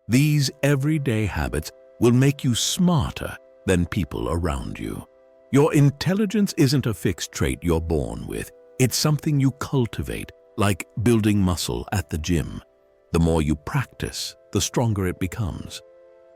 These everyday habits will make you smarter than people around you. Your intelligence isn't a fixed trait you're born with. It's something you cultivate, like building muscle at the gym. The more you practice, the stronger it becomes.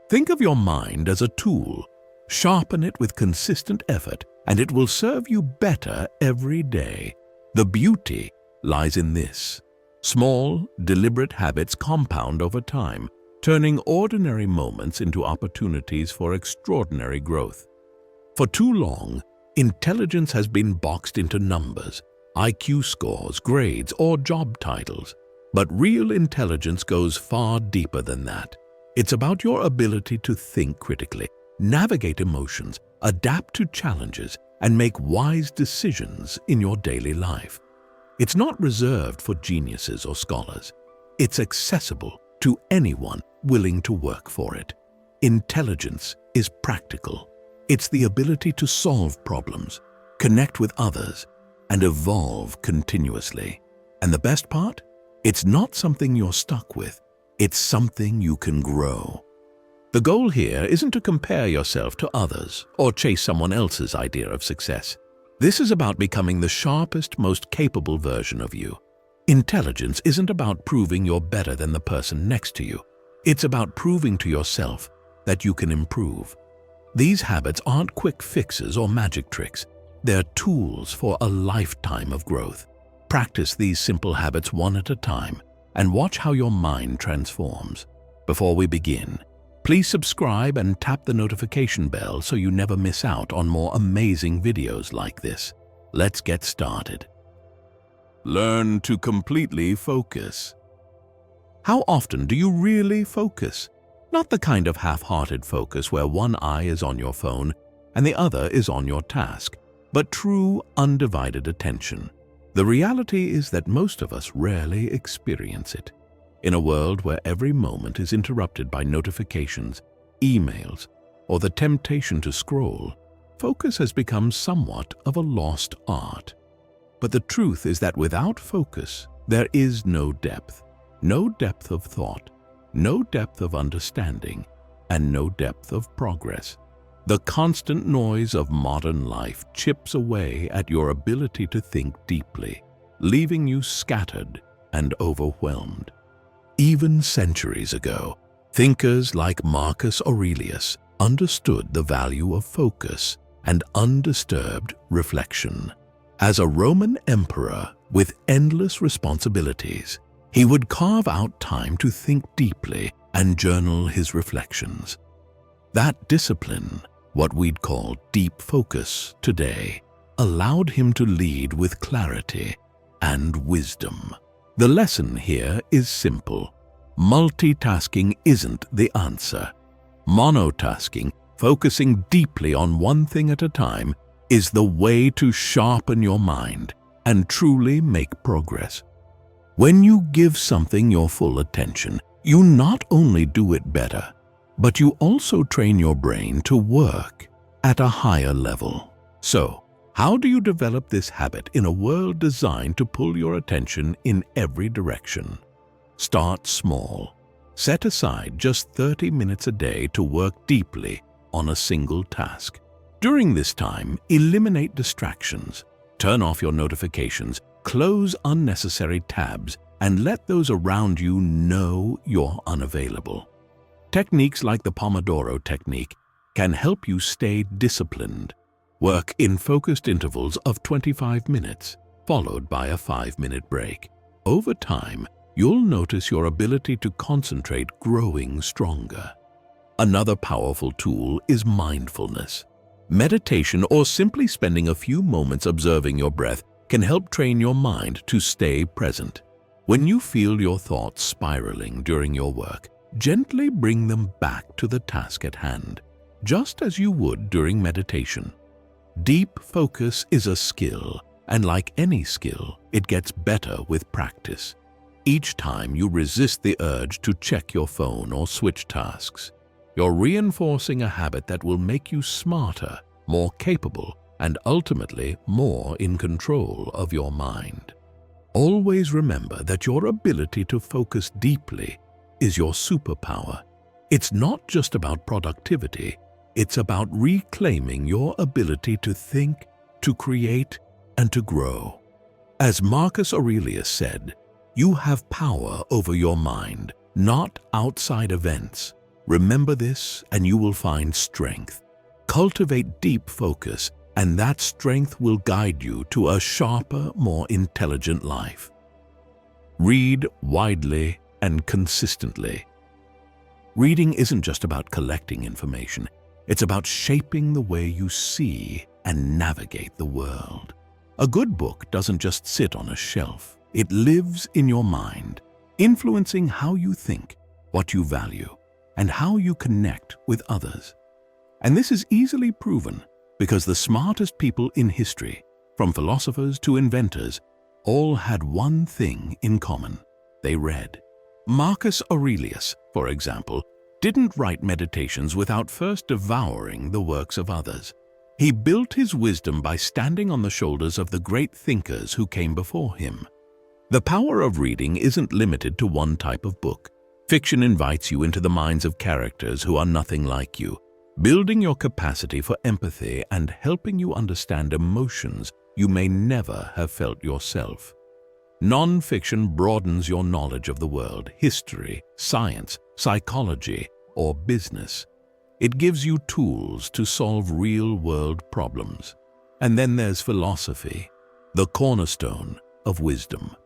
Think of your mind as a tool. Sharpen it with consistent effort, and it will serve you better every day. The beauty lies in this. Small, deliberate habits compound over time, turning ordinary moments into opportunities for extraordinary growth. For too long, intelligence has been boxed into numbers, IQ scores, grades, or job titles. But real intelligence goes far deeper than that. It's about your ability to think critically, navigate emotions, adapt to challenges, and make wise decisions in your daily life. It's not reserved for geniuses or scholars. It's accessible to anyone willing to work for it. Intelligence is practical. It's the ability to solve problems, connect with others, and evolve continuously. And the best part? It's not something you're stuck with. It's something you can grow. The goal here isn't to compare yourself to others or chase someone else's idea of success. This is about becoming the sharpest, most capable version of you. Intelligence isn't about proving you're better than the person next to you. It's about proving to yourself that you can improve. These habits aren't quick fixes or magic tricks. They're tools for a lifetime of growth. Practice these simple habits one at a time and watch how your mind transforms. Before we begin, please subscribe and tap the notification bell so you never miss out on more amazing videos like this. Let's get started. Learn to completely focus. How often do you really focus? Not the kind of half-hearted focus where one eye is on your phone and the other is on your task, but true, undivided attention. The reality is that most of us rarely experience it. In a world where every moment is interrupted by notifications, emails, or the temptation to scroll, focus has become somewhat of a lost art. But the truth is that without focus, there is no depth of thought, no depth of understanding, and no depth of progress. The constant noise of modern life chips away at your ability to think deeply, leaving you scattered and overwhelmed. Even centuries ago, thinkers like Marcus Aurelius understood the value of focus and undisturbed reflection. As a Roman emperor with endless responsibilities, he would carve out time to think deeply and journal his reflections. That discipline, what we'd call deep focus today, allowed him to lead with clarity and wisdom. The lesson here is simple. Multitasking isn't the answer. Monotasking, focusing deeply on one thing at a time, is the way to sharpen your mind and truly make progress. When you give something your full attention, you not only do it better, but you also train your brain to work at a higher level. So, how do you develop this habit in a world designed to pull your attention in every direction? Start small. Set aside just 30 minutes a day to work deeply on a single task. During this time, eliminate distractions. Turn off your notifications, close unnecessary tabs, and let those around you know you're unavailable. Techniques like the Pomodoro technique can help you stay disciplined. Work in focused intervals of 25 minutes, followed by a 5-minute break. Over time, you'll notice your ability to concentrate growing stronger. Another powerful tool is mindfulness. Meditation, or simply spending a few moments observing your breath, can help train your mind to stay present. When you feel your thoughts spiraling during your work, gently bring them back to the task at hand, just as you would during meditation. Deep focus is a skill, and like any skill, it gets better with practice. Each time you resist the urge to check your phone or switch tasks, you're reinforcing a habit that will make you smarter, more capable, and ultimately more in control of your mind. Always remember that your ability to focus deeply is your superpower. It's not just about productivity, it's about reclaiming your ability to think, to create, and to grow. As Marcus Aurelius said, you have power over your mind, not outside events. Remember this and you will find strength. Cultivate deep focus, and that strength will guide you to a sharper, more intelligent life. Read widely and consistently. Reading isn't just about collecting information. It's about shaping the way you see and navigate the world. A good book doesn't just sit on a shelf. It lives in your mind, influencing how you think, what you value, and how you connect with others. And this is easily proven because the smartest people in history, from philosophers to inventors, all had one thing in common: they read. Marcus Aurelius, for example, didn't write meditations without first devouring the works of others. He built his wisdom by standing on the shoulders of the great thinkers who came before him. The power of reading isn't limited to one type of book. Fiction invites you into the minds of characters who are nothing like you, building your capacity for empathy and helping you understand emotions you may never have felt yourself. Non-fiction broadens your knowledge of the world, history, science, psychology, or business. It gives you tools to solve real-world problems. And then there's philosophy, the cornerstone of wisdom.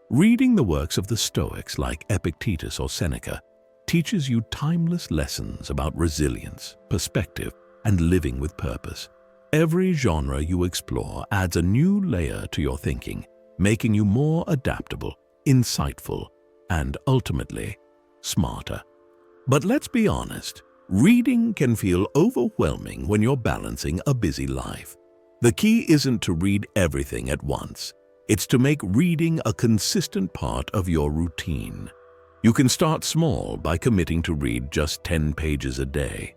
Reading the works of the Stoics like Epictetus or Seneca teaches you timeless lessons about resilience, perspective, and living with purpose. Every genre you explore adds a new layer to your thinking, making you more adaptable, insightful, and ultimately, smarter. But let's be honest, reading can feel overwhelming when you're balancing a busy life. The key isn't to read everything at once. It's to make reading a consistent part of your routine. You can start small by committing to read just 10 pages a day.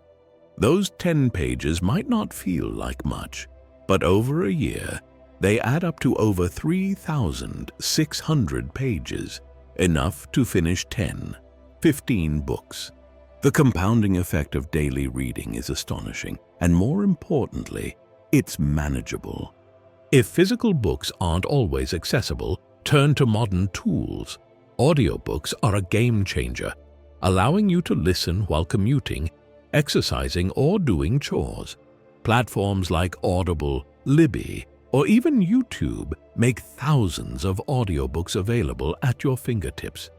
Those 10 pages might not feel like much, but over a year, they add up to over 3,600 pages, enough to finish 10, 15 books. The compounding effect of daily reading is astonishing, and more importantly, it's manageable. If physical books aren't always accessible, turn to modern tools. Audiobooks are a game changer, allowing you to listen while commuting, exercising, or doing chores. Platforms like Audible, Libby, or even YouTube make thousands of audiobooks available at your fingertips.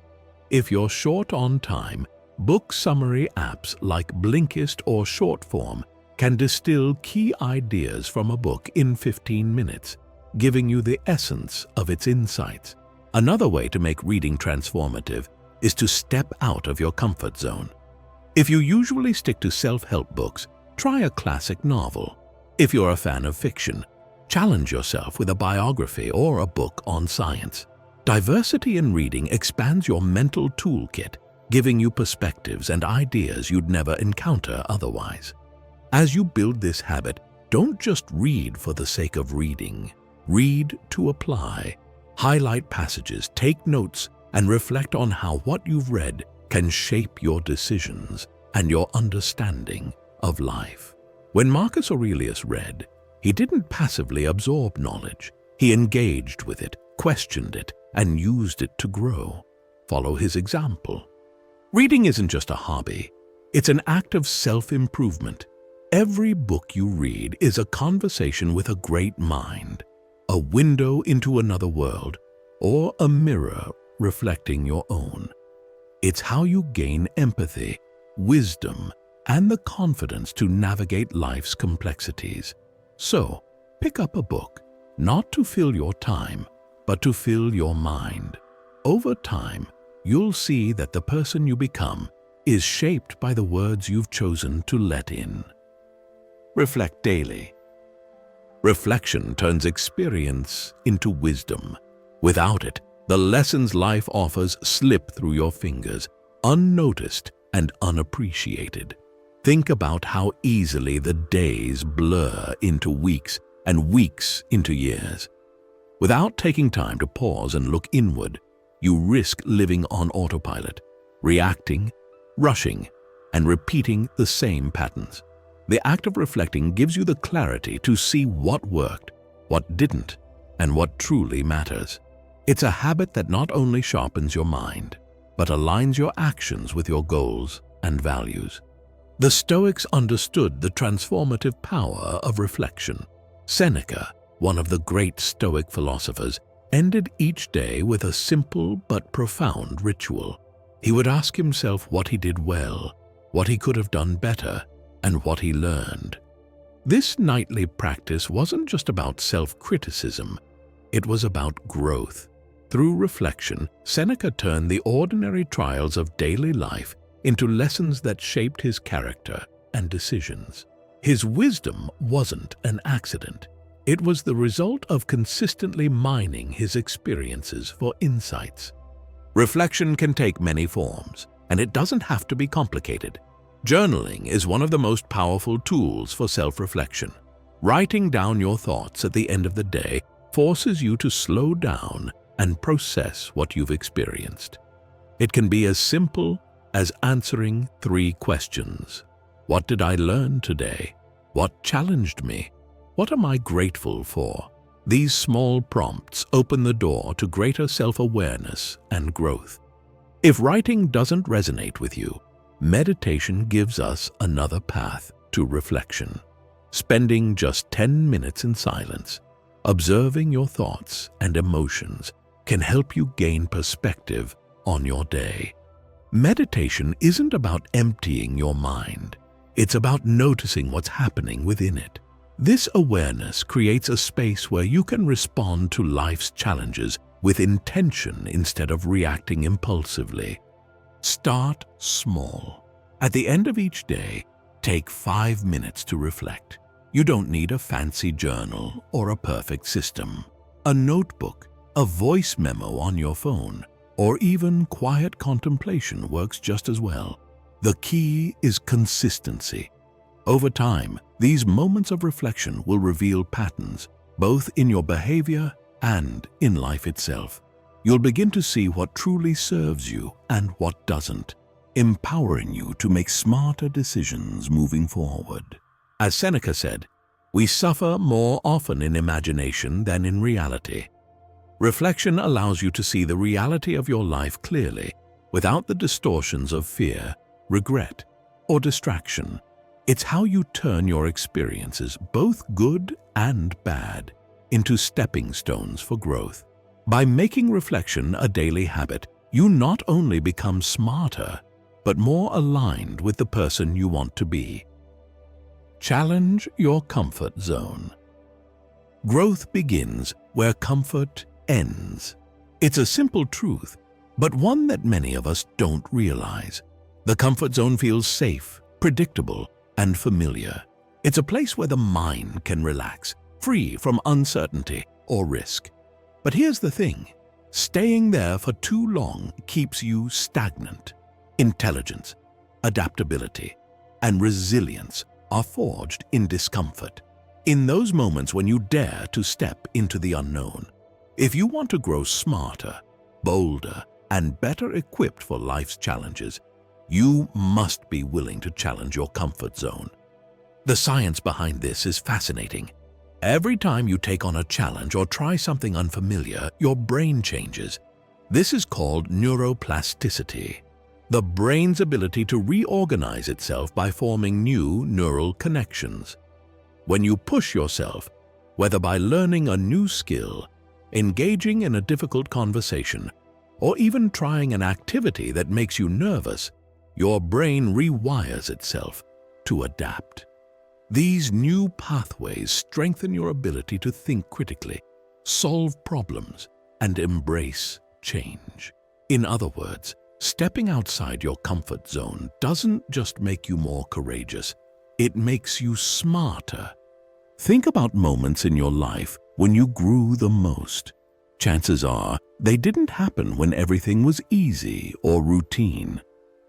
If you're short on time, book summary apps like Blinkist or Shortform can distill key ideas from a book in 15 minutes, giving you the essence of its insights. Another way to make reading transformative is to step out of your comfort zone. If you usually stick to self-help books, try a classic novel. If you're a fan of fiction, challenge yourself with a biography or a book on science. Diversity in reading expands your mental toolkit, giving you perspectives and ideas you'd never encounter otherwise. As you build this habit, don't just read for the sake of reading. Read to apply. Highlight passages, take notes, and reflect on how what you've read can shape your decisions and your understanding of life. When Marcus Aurelius read, he didn't passively absorb knowledge. He engaged with it, questioned it, and used it to grow. Follow his example. Reading isn't just a hobby. It's an act of self-improvement. Every book you read is a conversation with a great mind, a window into another world, or a mirror reflecting your own. It's how you gain empathy, wisdom, and the confidence to navigate life's complexities. So, pick up a book, not to fill your time, but to fill your mind. Over time, you'll see that the person you become is shaped by the words you've chosen to let in. Reflect daily. Reflection turns experience into wisdom. Without it, the lessons life offers slip through your fingers, unnoticed and unappreciated. Think about how easily the days blur into weeks and weeks into years. Without taking time to pause and look inward, you risk living on autopilot, reacting, rushing, and repeating the same patterns. The act of reflecting gives you the clarity to see what worked, what didn't, and what truly matters. It's a habit that not only sharpens your mind, but aligns your actions with your goals and values. The Stoics understood the transformative power of reflection. Seneca, one of the great Stoic philosophers, ended each day with a simple but profound ritual. He would ask himself what he did well, what he could have done better, and what he learned. This nightly practice wasn't just about self-criticism, it was about growth. Through reflection, Seneca turned the ordinary trials of daily life into lessons that shaped his character and decisions. His wisdom wasn't an accident. It was the result of consistently mining his experiences for insights. Reflection can take many forms, and it doesn't have to be complicated. Journaling is one of the most powerful tools for self-reflection. Writing down your thoughts at the end of the day forces you to slow down and process what you've experienced. It can be as simple as answering 3 questions. What did I learn today? What challenged me? What am I grateful for? These small prompts open the door to greater self-awareness and growth. If writing doesn't resonate with you, meditation gives us another path to reflection. Spending just 10 minutes in silence, observing your thoughts and emotions, can help you gain perspective on your day. Meditation isn't about emptying your mind. It's about noticing what's happening within it. This awareness creates a space where you can respond to life's challenges with intention instead of reacting impulsively. Start small. At the end of each day, take 5 minutes to reflect. You don't need a fancy journal or a perfect system. A notebook, a voice memo on your phone, or even quiet contemplation works just as well. The key is consistency. Over time, these moments of reflection will reveal patterns, both in your behavior and in life itself. You'll begin to see what truly serves you and what doesn't, empowering you to make smarter decisions moving forward. As Seneca said, we suffer more often in imagination than in reality. Reflection allows you to see the reality of your life clearly, without the distortions of fear, regret, or distraction. It's how you turn your experiences, both good and bad, into stepping stones for growth. By making reflection a daily habit, you not only become smarter, but more aligned with the person you want to be. Challenge your comfort zone. Growth begins where comfort ends. It's a simple truth, but one that many of us don't realize. The comfort zone feels safe, predictable, and familiar. It's a place where the mind can relax, free from uncertainty or risk. But here's the thing, staying there for too long keeps you stagnant. Intelligence, adaptability, and resilience are forged in discomfort. In those moments when you dare to step into the unknown. If you want to grow smarter, bolder, and better equipped for life's challenges, you must be willing to challenge your comfort zone. The science behind this is fascinating. Every time you take on a challenge or try something unfamiliar, your brain changes. This is called neuroplasticity, the brain's ability to reorganize itself by forming new neural connections. When you push yourself, whether by learning a new skill, engaging in a difficult conversation, or even trying an activity that makes you nervous, your brain rewires itself to adapt. These new pathways strengthen your ability to think critically, solve problems, and embrace change. In other words, stepping outside your comfort zone doesn't just make you more courageous, it makes you smarter. Think about moments in your life when you grew the most. Chances are they didn't happen when everything was easy or routine.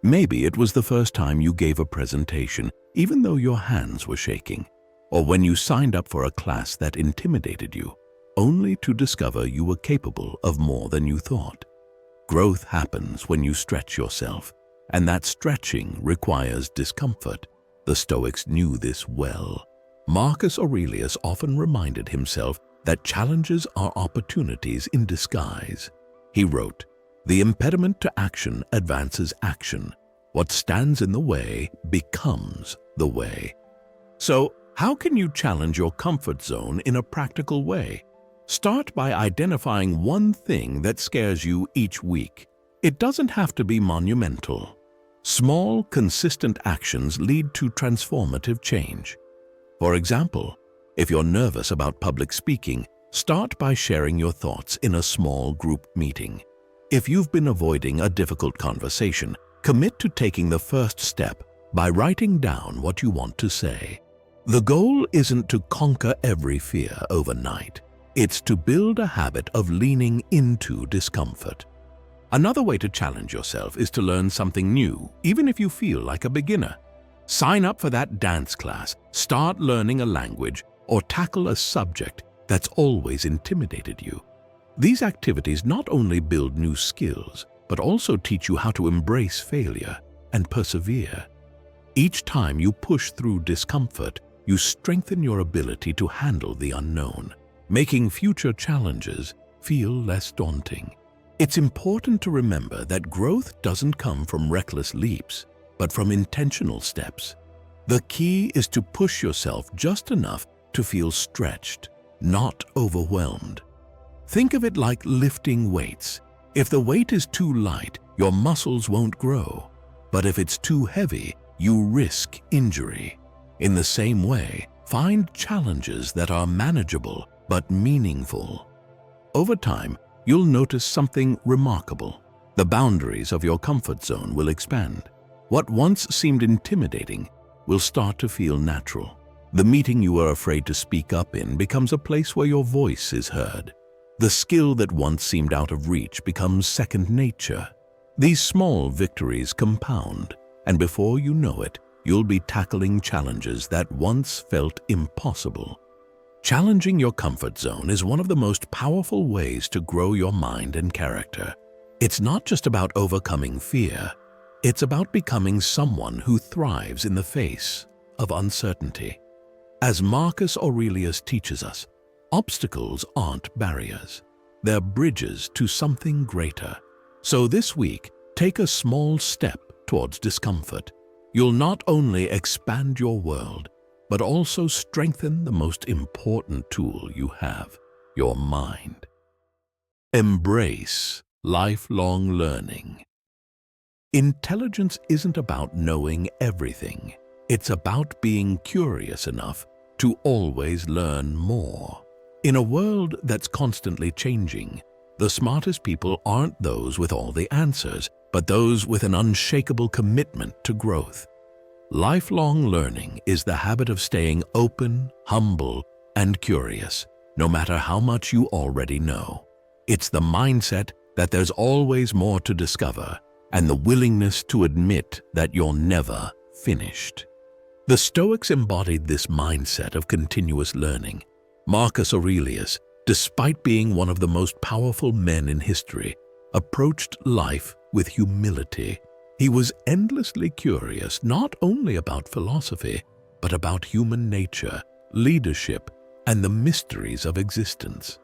Maybe it was the first time you gave a presentation, even though your hands were shaking, or when you signed up for a class that intimidated you, only to discover you were capable of more than you thought. Growth happens when you stretch yourself, and that stretching requires discomfort. The Stoics knew this well. Marcus Aurelius often reminded himself that challenges are opportunities in disguise. He wrote, "The impediment to action advances action. What stands in the way becomes the way." So, how can you challenge your comfort zone in a practical way? Start by identifying one thing that scares you each week. It doesn't have to be monumental. Small, consistent actions lead to transformative change. For example, if you're nervous about public speaking, start by sharing your thoughts in a small group meeting. If you've been avoiding a difficult conversation, commit to taking the first step by writing down what you want to say. The goal isn't to conquer every fear overnight. It's to build a habit of leaning into discomfort. Another way to challenge yourself is to learn something new, even if you feel like a beginner. Sign up for that dance class, start learning a language, or tackle a subject that's always intimidated you. These activities not only build new skills, but also teach you how to embrace failure and persevere. Each time you push through discomfort, you strengthen your ability to handle the unknown, making future challenges feel less daunting. It's important to remember that growth doesn't come from reckless leaps, but from intentional steps. The key is to push yourself just enough to feel stretched, not overwhelmed. Think of it like lifting weights. If the weight is too light, your muscles won't grow. But if it's too heavy, you risk injury. In the same way, find challenges that are manageable but meaningful. Over time, you'll notice something remarkable. The boundaries of your comfort zone will expand. What once seemed intimidating will start to feel natural. The meeting you were afraid to speak up in becomes a place where your voice is heard. The skill that once seemed out of reach becomes second nature. These small victories compound, and before you know it, you'll be tackling challenges that once felt impossible. Challenging your comfort zone is one of the most powerful ways to grow your mind and character. It's not just about overcoming fear. It's about becoming someone who thrives in the face of uncertainty. As Marcus Aurelius teaches us, obstacles aren't barriers. They're bridges to something greater. So this week, take a small step towards discomfort. You'll not only expand your world, but also strengthen the most important tool you have, your mind. Embrace lifelong learning. Intelligence isn't about knowing everything. It's about being curious enough to always learn more. In a world that's constantly changing, the smartest people aren't those with all the answers, but those with an unshakable commitment to growth. Lifelong learning is the habit of staying open, humble, and curious, no matter how much you already know. It's the mindset that there's always more to discover, and the willingness to admit that you're never finished. The Stoics embodied this mindset of continuous learning. Marcus Aurelius, despite being one of the most powerful men in history, approached life with humility. He was endlessly curious not only about philosophy, but about human nature, leadership, and the mysteries of existence.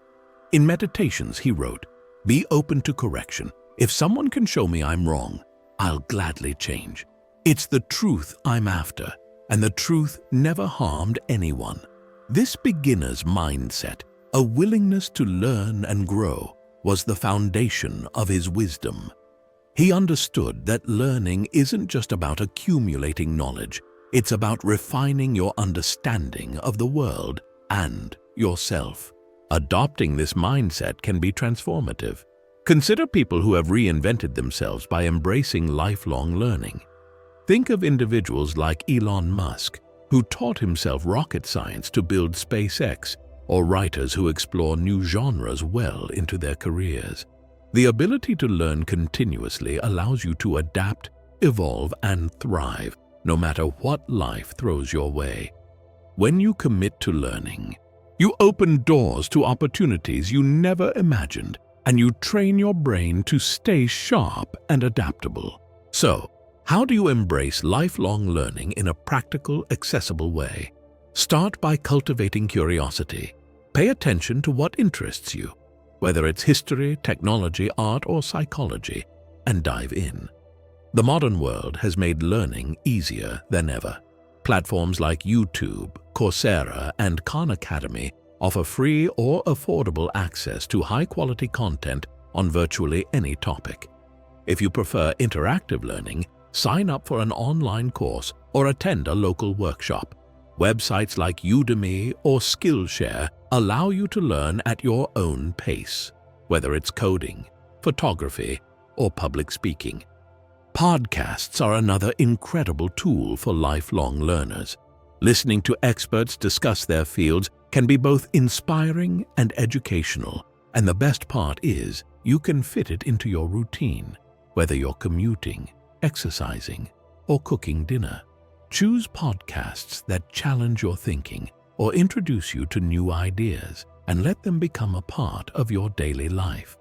In Meditations, he wrote, "Be open to correction. If someone can show me I'm wrong, I'll gladly change. It's the truth I'm after, and the truth never harmed anyone." This beginner's mindset, a willingness to learn and grow, was the foundation of his wisdom. He understood that learning isn't just about accumulating knowledge, it's about refining your understanding of the world and yourself. Adopting this mindset can be transformative. Consider people who have reinvented themselves by embracing lifelong learning. Think of individuals like Elon Musk, who taught himself rocket science to build SpaceX, or writers who explore new genres well into their careers. The ability to learn continuously allows you to adapt, evolve, and thrive, no matter what life throws your way. When you commit to learning, you open doors to opportunities you never imagined, and you train your brain to stay sharp and adaptable. So, How do you embrace lifelong learning in a practical, accessible way? Start by cultivating curiosity. Pay attention to what interests you, whether it's history, technology, art, or psychology, and dive in. The modern world has made learning easier than ever. Platforms like YouTube, Coursera, and Khan Academy offer free or affordable access to high-quality content on virtually any topic. If you prefer interactive learning, sign up for an online course or attend a local workshop. Websites like Udemy or Skillshare allow you to learn at your own pace, whether it's coding, photography, or public speaking. Podcasts are another incredible tool for lifelong learners. Listening to experts discuss their fields can be both inspiring and educational, and the best part is you can fit it into your routine, whether you're commuting, exercising, or cooking dinner. Choose podcasts that challenge your thinking or introduce you to new ideas, and let them become a part of your daily life.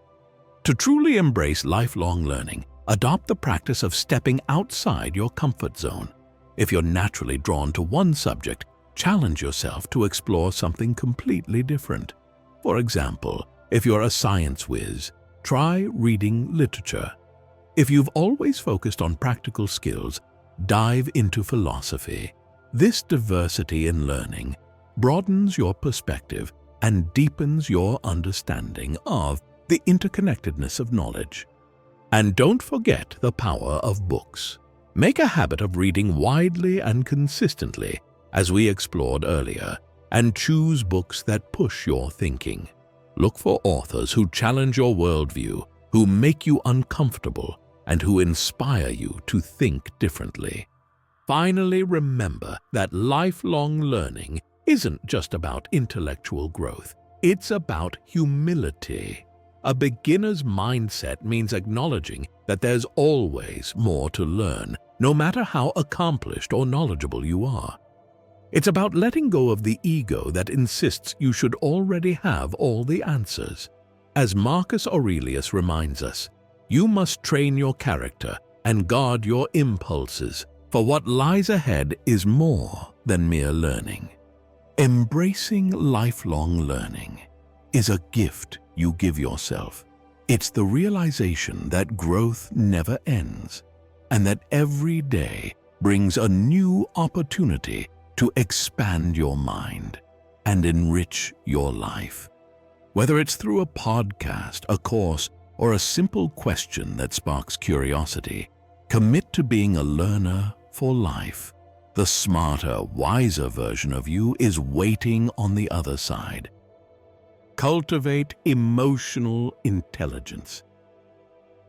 To truly embrace lifelong learning, adopt the practice of stepping outside your comfort zone. If you're naturally drawn to one subject, challenge yourself to explore something completely different. For example, if you're a science whiz, try reading literature. If you've always focused on practical skills, dive into philosophy. This diversity in learning broadens your perspective and deepens your understanding of the interconnectedness of knowledge. And don't forget the power of books. Make a habit of reading widely and consistently, as we explored earlier, and choose books that push your thinking. Look for authors who challenge your worldview, who make you uncomfortable, and who inspire you to think differently. Finally, remember that lifelong learning isn't just about intellectual growth. It's about humility. A beginner's mindset means acknowledging that there's always more to learn, no matter how accomplished or knowledgeable you are. It's about letting go of the ego that insists you should already have all the answers. As Marcus Aurelius reminds us, you must train your character and guard your impulses, for what lies ahead is more than mere learning. Embracing lifelong learning is a gift you give yourself. It's the realization that growth never ends, and that every day brings a new opportunity to expand your mind and enrich your life. Whether it's through a podcast, a course, or a simple question that sparks curiosity, commit to being a learner for life. The smarter, wiser version of you is waiting on the other side. Cultivate emotional intelligence.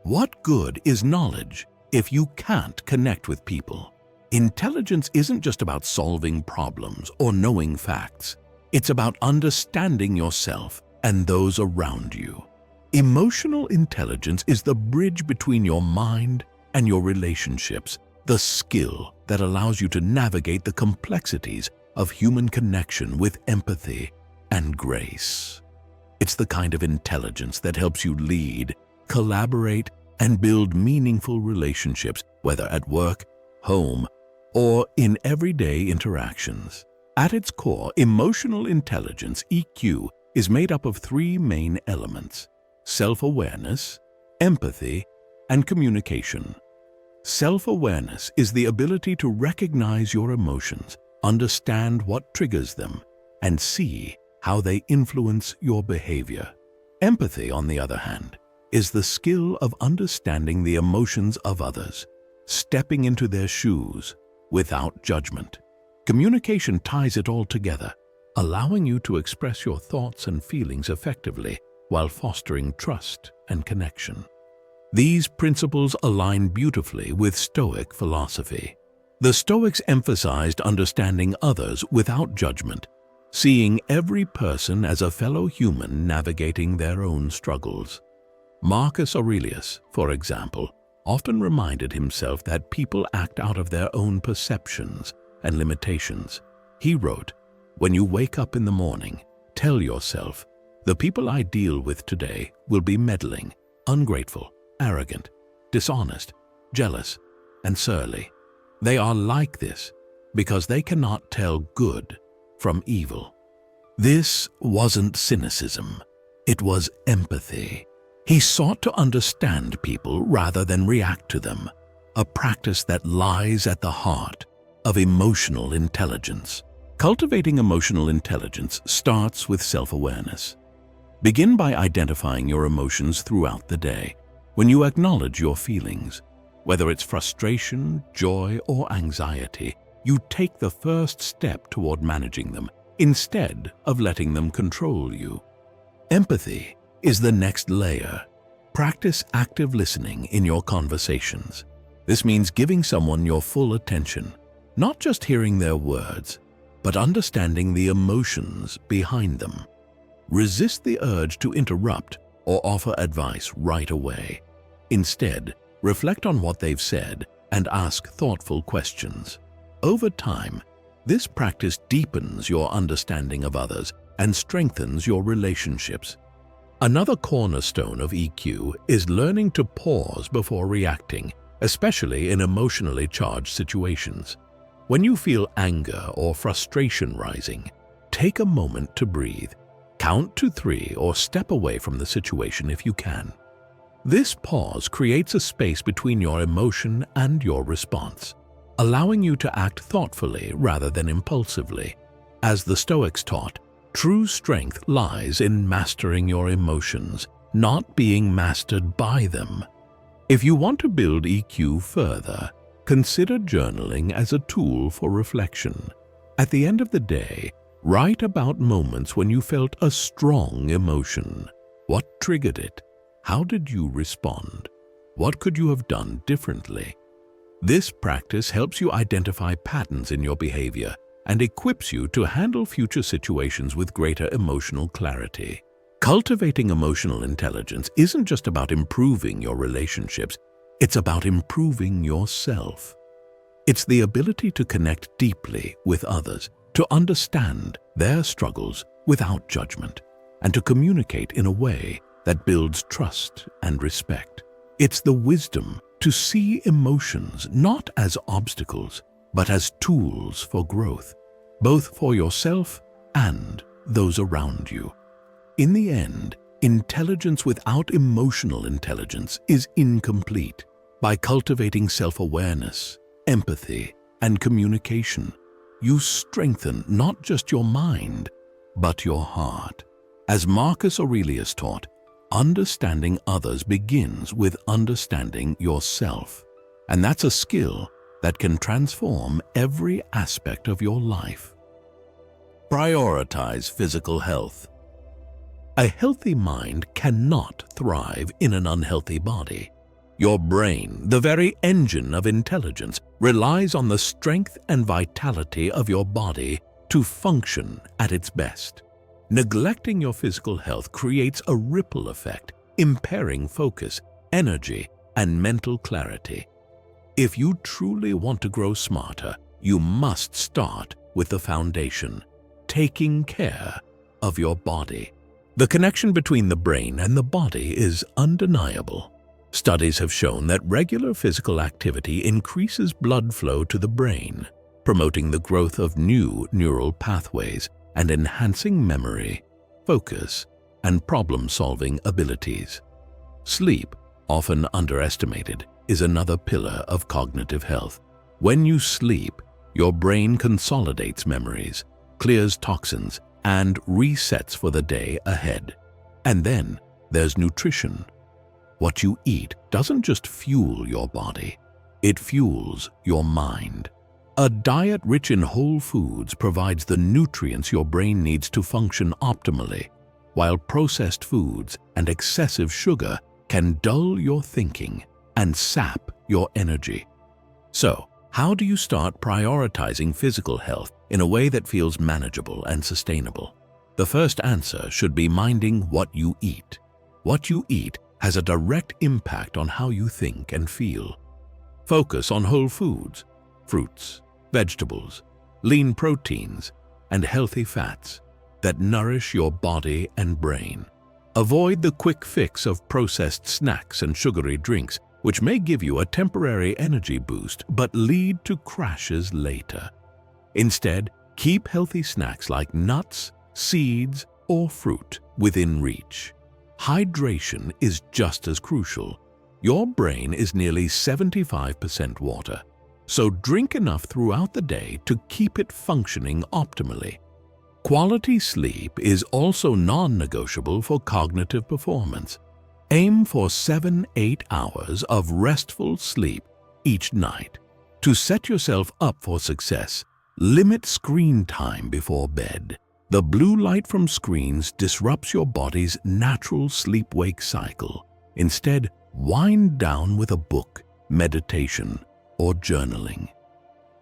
What good is knowledge if you can't connect with people? Intelligence isn't just about solving problems or knowing facts. It's about understanding yourself and those around you. Emotional intelligence is the bridge between your mind and your relationships, the skill that allows you to navigate the complexities of human connection with empathy and grace. It's the kind of intelligence that helps you lead, collaborate, and build meaningful relationships, whether at work, home, or in everyday interactions. At its core, emotional intelligence, EQ, is made up of three main elements: self-awareness, empathy, and communication. Self-awareness is the ability to recognize your emotions, understand what triggers them, and see how they influence your behavior. Empathy, on the other hand, is the skill of understanding the emotions of others, stepping into their shoes without judgment. Communication ties it all together, allowing you to express your thoughts and feelings effectively while fostering trust and connection. These principles align beautifully with Stoic philosophy. The Stoics emphasized understanding others without judgment, seeing every person as a fellow human navigating their own struggles. Marcus Aurelius, for example, often reminded himself that people act out of their own perceptions and limitations. He wrote, "When you wake up in the morning, tell yourself, the people I deal with today will be meddling, ungrateful, arrogant, dishonest, jealous, and surly. They are like this because they cannot tell good from evil. This wasn't cynicism. It was empathy. He sought to understand people rather than react to them, a practice that lies at the heart of emotional intelligence. Cultivating emotional intelligence starts with self-awareness. Begin by identifying your emotions throughout the day. When you acknowledge your feelings, whether it's frustration, joy, or anxiety, you take the first step toward managing them instead of letting them control you. Empathy is the next layer. Practice active listening in your conversations. This means giving someone your full attention, not just hearing their words, but understanding the emotions behind them. Resist the urge to interrupt or offer advice right away. Instead, reflect on what they've said and ask thoughtful questions. Over time, this practice deepens your understanding of others and strengthens your relationships. Another cornerstone of EQ is learning to pause before reacting, especially in emotionally charged situations. When you feel anger or frustration rising, take a moment to breathe. Count to 3 or step away from the situation if you can. This pause creates a space between your emotion and your response, allowing you to act thoughtfully rather than impulsively. As the Stoics taught, true strength lies in mastering your emotions, not being mastered by them. If you want to build EQ further, consider journaling as a tool for reflection. At the end of the day, write about moments when you felt a strong emotion. What triggered it? How did you respond? What could you have done differently? This practice helps you identify patterns in your behavior and equips you to handle future situations with greater emotional clarity. Cultivating emotional intelligence isn't just about improving your relationships, it's about improving yourself. It's the ability to connect deeply with others, to understand their struggles without judgment, and to communicate in a way that builds trust and respect. It's the wisdom to see emotions not as obstacles, but as tools for growth, both for yourself and those around you. In the end, intelligence without emotional intelligence is incomplete. By cultivating self-awareness, empathy, and communication, you strengthen not just your mind, but your heart. As Marcus Aurelius taught, understanding others begins with understanding yourself. And that's a skill that can transform every aspect of your life. Prioritize physical health. A healthy mind cannot thrive in an unhealthy body. Your brain, the very engine of intelligence, relies on the strength and vitality of your body to function at its best. Neglecting your physical health creates a ripple effect, impairing focus, energy, and mental clarity. If you truly want to grow smarter, you must start with the foundation, taking care of your body. The connection between the brain and the body is undeniable. Studies have shown that regular physical activity increases blood flow to the brain, promoting the growth of new neural pathways and enhancing memory, focus, and problem-solving abilities. Sleep, often underestimated, is another pillar of cognitive health. When you sleep, your brain consolidates memories, clears toxins, and resets for the day ahead. And then there's nutrition. What you eat doesn't just fuel your body, it fuels your mind. A diet rich in whole foods provides the nutrients your brain needs to function optimally, while processed foods and excessive sugar can dull your thinking and sap your energy. So, how do you start prioritizing physical health in a way that feels manageable and sustainable? The first answer should be minding what you eat. What you eat has a direct impact on how you think and feel. Focus on whole foods, fruits, vegetables, lean proteins, and healthy fats that nourish your body and brain. Avoid the quick fix of processed snacks and sugary drinks which may give you a temporary energy boost but lead to crashes later. Instead, keep healthy snacks like nuts, seeds, or fruit within reach. Hydration is just as crucial. Your brain is nearly 75% water, so drink enough throughout the day to keep it functioning optimally. Quality sleep is also non-negotiable for cognitive performance. Aim for 7-8 hours of restful sleep each night. To set yourself up for success, limit screen time before bed. The blue light from screens disrupts your body's natural sleep-wake cycle. Instead, wind down with a book, meditation, or journaling.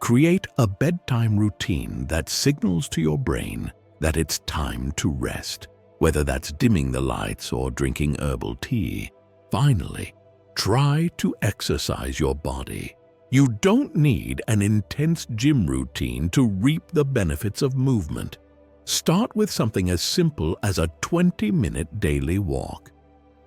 Create a bedtime routine that signals to your brain that it's time to rest, whether that's dimming the lights or drinking herbal tea. Finally, try to exercise your body. You don't need an intense gym routine to reap the benefits of movement. Start with something as simple as a 20-minute daily walk.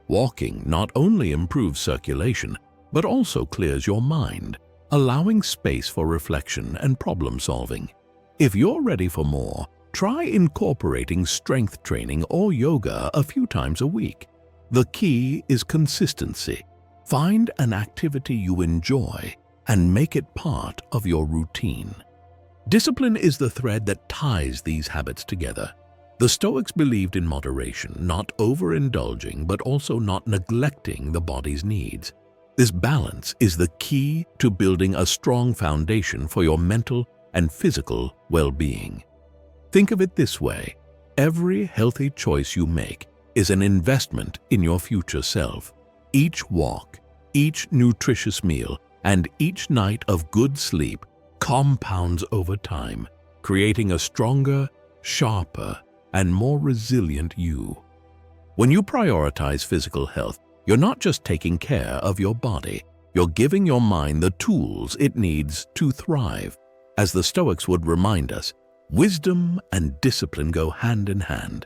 Walking not only improves circulation, but also clears your mind, allowing space for reflection and problem solving. If you're ready for more, try incorporating strength training or yoga a few times a week. The key is consistency. Find an activity you enjoy and make it part of your routine. Discipline is the thread that ties these habits together. The Stoics believed in moderation, not overindulging, but also not neglecting the body's needs. This balance is the key to building a strong foundation for your mental and physical well-being. Think of it this way: every healthy choice you make is an investment in your future self. Each walk, each nutritious meal, and each night of good sleep compounds over time, creating a stronger, sharper, and more resilient you. When you prioritize physical health, you're not just taking care of your body, you're giving your mind the tools it needs to thrive. As the Stoics would remind us, wisdom and discipline go hand in hand.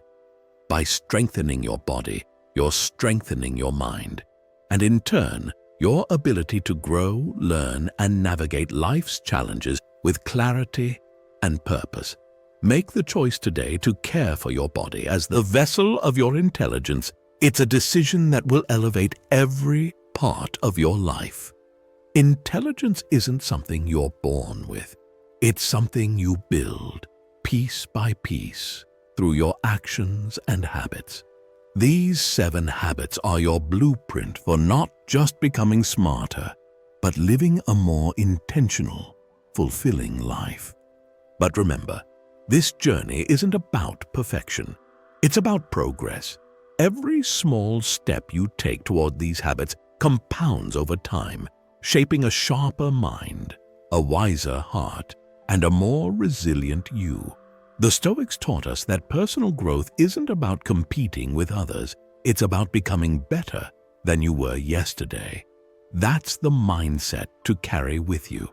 By strengthening your body, you're strengthening your mind, and in turn, your ability to grow, learn, and navigate life's challenges with clarity and purpose. Make the choice today to care for your body as the vessel of your intelligence. It's a decision that will elevate every part of your life. Intelligence isn't something you're born with. It's something you build, piece by piece, through your actions and habits. These 7 habits are your blueprint for not just becoming smarter, but living a more intentional, fulfilling life. But remember, this journey isn't about perfection. It's about progress. Every small step you take toward these habits compounds over time, shaping a sharper mind, a wiser heart, and a more resilient you. The Stoics taught us that personal growth isn't about competing with others. It's about becoming better than you were yesterday. That's the mindset to carry with you.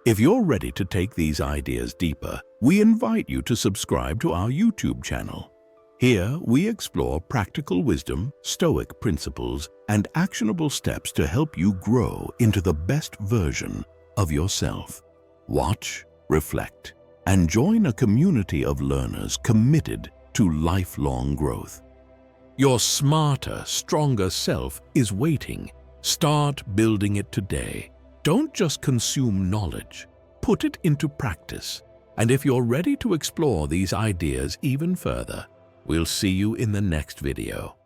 If you're ready to take these ideas deeper, we invite you to subscribe to our YouTube channel. Here, we explore practical wisdom, Stoic principles, and actionable steps to help you grow into the best version of yourself. Watch, reflect, and join a community of learners committed to lifelong growth. Your smarter, stronger self is waiting. Start building it today. Don't just consume knowledge, put it into practice. And if you're ready to explore these ideas even further, we'll see you in the next video.